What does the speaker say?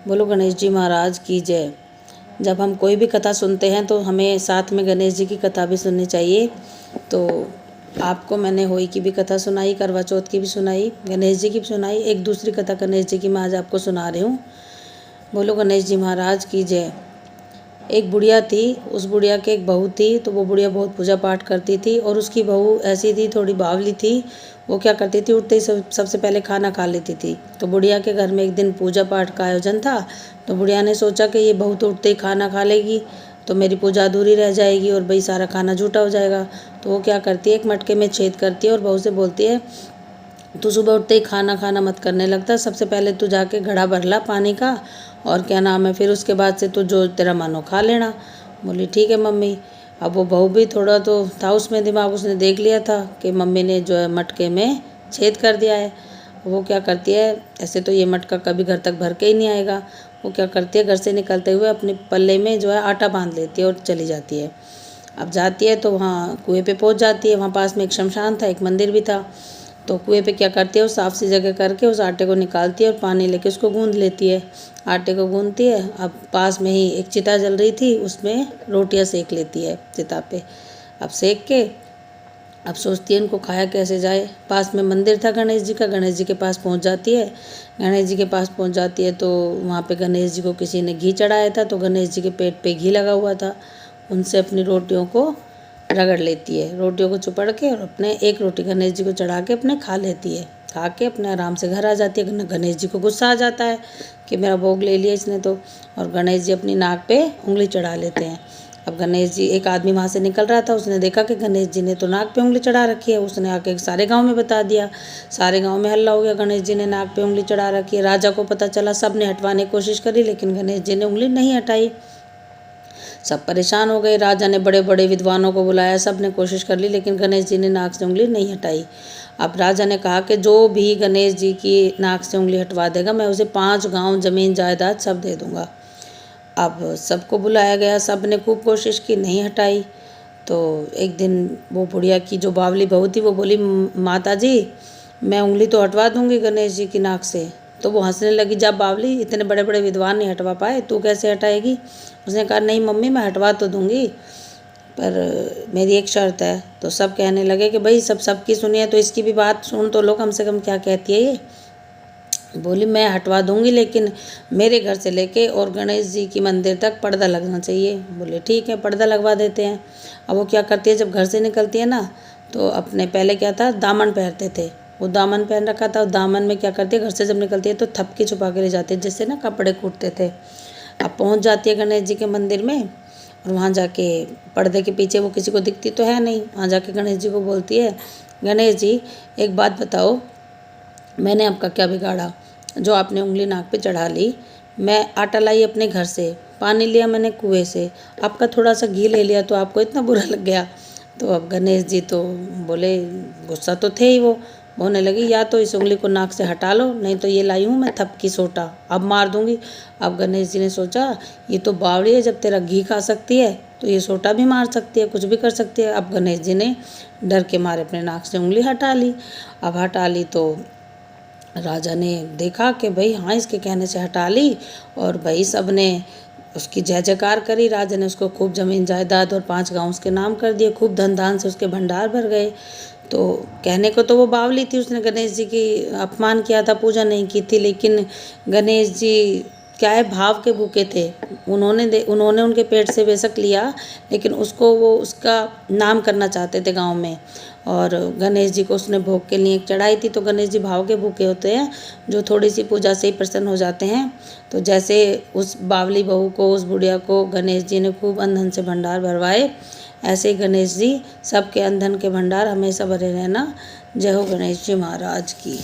बोलो गणेश जी महाराज की जय। जब हम कोई भी कथा सुनते हैं तो हमें साथ में गणेश जी की कथा भी सुननी चाहिए। तो आपको मैंने होई की भी कथा सुनाई, करवा चौथ की भी सुनाई, गणेश जी की भी सुनाई। एक दूसरी कथा गणेश जी की मैं आज आपको सुना रही हूँ। बोलो गणेश जी महाराज की जय। एक बुढ़िया थी, उस बुढ़िया के एक बहू थी। तो वो बुढ़िया बहुत पूजा पाठ करती थी और उसकी बहू ऐसी थी, थोड़ी बावली थी। वो क्या करती थी, उठते ही सबसे पहले खाना खा लेती थी। तो बुढ़िया के घर में एक दिन पूजा पाठ का आयोजन था। तो बुढ़िया ने सोचा कि ये बहू तो उठते ही खाना खा लेगी तो मेरी पूजा अधूरी रह जाएगी और भाई सारा खाना झूठा हो जाएगा। तो वो क्या करती है, एक मटके में छेद करती है और बहू से बोलती है, तू सुबह उठते ही खाना खाना मत करने लगता, सबसे पहले तू जाके घड़ा भर ला पानी का और क्या नाम है, फिर उसके बाद से तू जो तेरा मन हो खा लेना। बोली ठीक है मम्मी। अब वो बहू भी थोड़ा तो था उसमें दिमाग, उसने देख लिया था कि मम्मी ने जो है मटके में छेद कर दिया है। वो क्या करती है, ऐसे तो ये मटका कभी घर तक भर के ही नहीं आएगा। वो क्या करती है, घर से निकलते हुए अपने पल्ले में जो है आटा बांध लेती है और चली जाती है। अब जाती है तो वहाँ कुएं पे पहुँच जाती है। वहाँ पास में एक शमशान था, एक मंदिर भी था। तो कुएं पे क्या करती है, वो साफ सी जगह करके उस आटे को निकालती है और पानी लेके उसको गूंद लेती है। आटे को गूंदती है। अब पास में ही एक चिता जल रही थी, उसमें रोटियां सेक लेती है चिता पे। अब सेक के अब सोचती है इनको खाया कैसे जाए। पास में मंदिर था गणेश जी का, गणेश जी के पास पहुंच जाती है। गणेश जी के पास पहुंच जाती है तो वहाँ पे गणेश जी को किसी ने घी चढ़ाया था। तो गणेश जी के पेट पे घी लगा हुआ था। उनसे अपनी रोटियों को रगड़ लेती है, रोटियों को चुपड़ के, और अपने एक रोटी गणेश जी को चढ़ा के अपने खा लेती है। खा के अपने आराम से घर आ जाती है। गणेश जी को गुस्सा आ जाता है कि मेरा भोग ले लिया इसने तो, और गणेश जी अपनी नाक पे उंगली चढ़ा लेते हैं। अब गणेश जी, एक आदमी वहाँ से निकल रहा था, उसने देखा कि गणेश जी ने तो नाक पे उंगली चढ़ा रखी है। उसने आके सारे गांव में बता दिया। सारे गांव में हल्ला हो गया, गणेश जी ने नाक पे उंगली चढ़ा रखी है। राजा को पता चला, सब ने हटवाने की कोशिश करी लेकिन गणेश जी ने उंगली नहीं हटाई। सब परेशान हो गए। राजा ने बड़े बड़े विद्वानों को बुलाया, सब ने कोशिश कर ली लेकिन गणेश जी ने नाक से उंगली नहीं हटाई। अब राजा ने कहा कि जो भी गणेश जी की नाक से उंगली हटवा देगा मैं उसे 5 गांव जमीन जायदाद सब दे दूंगा। अब सबको बुलाया गया, सब ने खूब कोशिश की, नहीं हटाई। तो एक दिन वो बुढ़िया की जो बावली बहू थी वो बोली, माता जी मैं उंगली तो हटवा दूंगी गणेश जी की नाक से। तो वो हंसने लगी, जा बावली, इतने बड़े बड़े विद्वान नहीं हटवा पाए, तू कैसे हटाएगी। उसने कहा नहीं मम्मी, मैं हटवा तो दूंगी पर मेरी एक शर्त है। तो सब कहने लगे कि भाई सबकी सुनिए तो इसकी भी बात सुन तो लो, कम से कम क्या कहती है ये। बोली मैं हटवा दूंगी लेकिन मेरे घर से लेके और गणेश जी की मंदिर तक पर्दा लगना चाहिए। बोले ठीक है, पर्दा लगवा देते हैं। अब वो क्या करती है, जब घर से निकलती है ना तो अपने पहले क्या था, दामन पहनते थे, वो दामन पहन रखा था। दामन में क्या करती है, घर से जब निकलती है तो थपकी छुपा के ले जाती है, जिससे ना कपड़े कूटते थे। अब पहुंच जाती है गणेश जी के मंदिर में और वहाँ जाके पर्दे के पीछे वो किसी को दिखती तो है नहीं। वहाँ जाके गणेश जी को बोलती है, गणेश जी एक बात बताओ, मैंने आपका क्या बिगाड़ा जो आपने उंगली नाक पे चढ़ा ली। मैं आटा लाई अपने घर से, पानी लिया मैंने कुएं से, आपका थोड़ा सा घी ले लिया तो आपको इतना बुरा लग गया। तो अब गणेश जी तो बोले, गुस्सा तो थे ही वो, बोलने लगी या तो इस उंगली को नाक से हटा लो, नहीं तो ये लाई हूँ मैं थपकी सोटा, अब मार दूंगी। अब गणेश जी ने सोचा ये तो बावड़ी है, जब तेरा घी खा सकती है तो ये सोटा भी मार सकती है, कुछ भी कर सकती है। अब गणेश जी ने डर के मारे अपने नाक से उंगली हटा ली। अब हटा ली तो राजा ने देखा कि भाई हाँ इसके कहने से हटा ली, और भाई सब ने उसकी जय जयकार करी। राजा ने उसको खूब जमीन जायदाद और 5 गांव उसके नाम कर दिए, खूब धन धान से उसके भंडार भर गए। तो कहने को तो वो बावली थी, उसने गणेश जी की अपमान किया था, पूजा नहीं की थी, लेकिन गणेश जी क्या है, भाव के भूखे थे। उन्होंने उनके पेट से बेशक लिया लेकिन उसको वो उसका नाम करना चाहते थे गांव में, और गणेश जी को उसने भोग के लिए एक चढ़ाई थी। तो गणेश जी भाव के भूखे होते हैं, जो थोड़ी सी पूजा से ही प्रसन्न हो जाते हैं। तो जैसे उस बावली बहू को, उस बुढ़िया को गणेश जी ने खूब अंधन से भंडार भरवाए, ऐसे ही गणेश जी सबके अंधन के भंडार हमेशा भरे रहना। जय हो गणेश जी महाराज की।